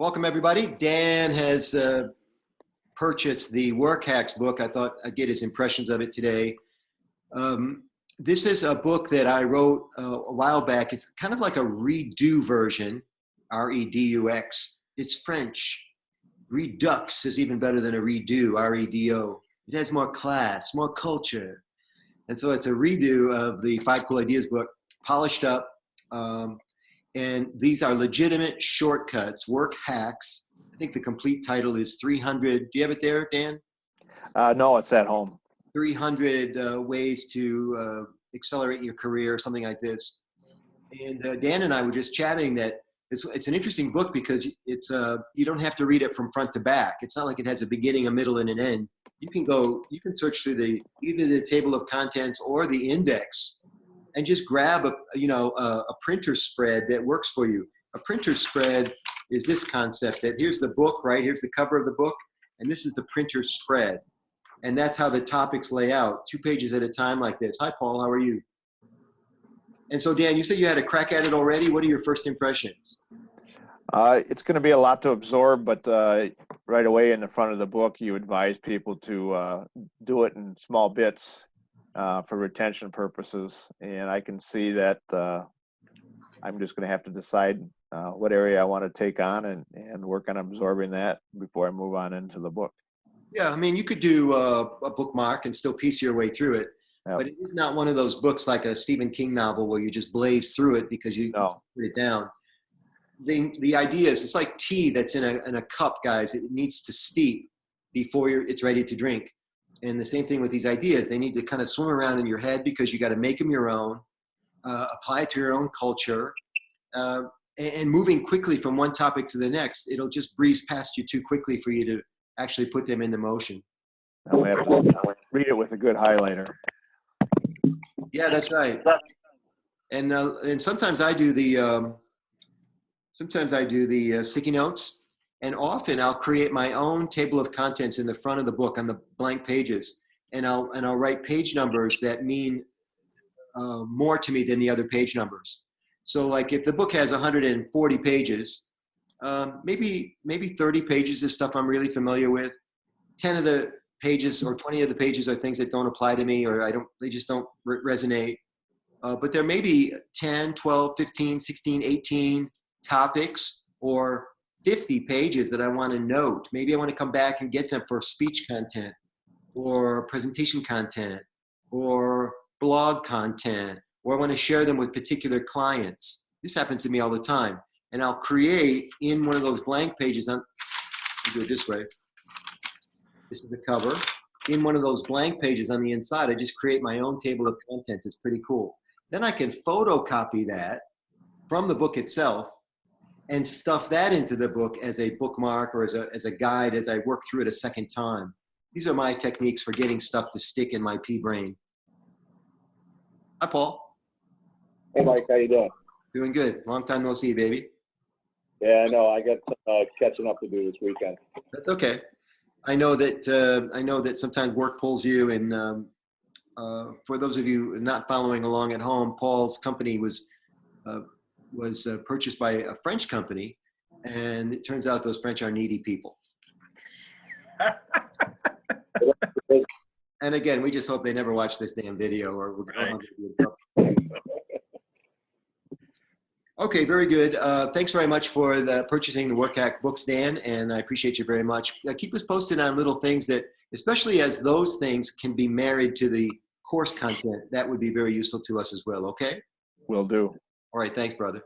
Welcome, everybody. Dan has purchased the Work Hacks book. I thought I'd get his impressions of it today. This is a book that I wrote a while back. It's kind of like a redo version, R-E-D-U-X. It's French. Redux is even better than a redo, R-E-D-O. It has more class, more culture. And so it's a redo of the 5 Cool Ideas book, polished up. And these are legitimate shortcuts, work hacks. I think the complete title is 300. Do you have it there, Dan? No, it's at home. 300 ways to accelerate your career, something like this. And Dan and I were just chatting that it's an interesting book because it's you don't have to read it from front to back. It's not like it has a beginning, a middle, and an end. You can search through either the table of contents or the index, and just grab a printer spread that works for you. A printer spread is this concept that here's the book, right? Here's the cover of the book, and this is the printer spread. And that's how the topics lay out, 2 pages at a time like this. Hi, Paul, how are you? And so, Dan, you said you had a crack at it already. What are your first impressions? It's going to be a lot to absorb, but right away in the front of the book, you advise people to do it in small bits for retention purposes. And I can see that I'm just going to have to decide what area I want to take on and work on absorbing that before I move on into the book. Yeah, I mean, you could do a bookmark and still piece your way through it. Yep. But it is not one of those books like a Stephen King novel where you just blaze through it because you put it down. The idea is it's like tea that's in a cup, guys. It needs to steep before it's ready to drink. And the same thing with these ideas. They need to kind of swim around in your head because you got to make them your own, apply it to your own culture, and moving quickly from one topic to the next. It'll just breeze past you too quickly for you to actually put them into motion. I'm going to have to read it with a good highlighter. Yeah, that's right. And sometimes I do the sticky notes, and often I'll create my own table of contents in the front of the book on the blank pages, and I'll write page numbers that mean more to me than the other page numbers. So, like if the book has 140 pages, maybe 30 pages is stuff I'm really familiar with. 10 of the pages or 20 of the pages are things that don't apply to me, or they just don't resonate. But there may be 10, 12, 15, 16, 18 topics or 50 pages that I want to note. Maybe I want to come back and get them for speech content or presentation content or blog content, or I want to share them with particular clients. This happens to me all the time. And I'll create in one of those blank pages, I'll do it this way. This is the cover. In one of those blank pages on the inside, I just create my own table of contents. It's pretty cool. Then I can photocopy that from the book itself and stuff that into the book as a bookmark or as a guide as I work through it a second time. These are my techniques for getting stuff to stick in my pea brain. Hi, Paul. Hey, Mike. How you doing? Doing good. Long time no see, baby. Yeah, I know. I got catching up to do this weekend. That's okay. I know that sometimes work pulls you, and for those of you not following along at home, Paul's company was purchased by a French company, and it turns out those French are needy people. And again, we just hope they never watch this damn video, or we're going to be in trouble. Okay, very good. Thanks very much for purchasing the Work Hack books, Dan, and I appreciate you very much. Keep us posted on little things that, especially as those things can be married to the course content, that would be very useful to us as well, okay? Will do. All right, thanks, brother.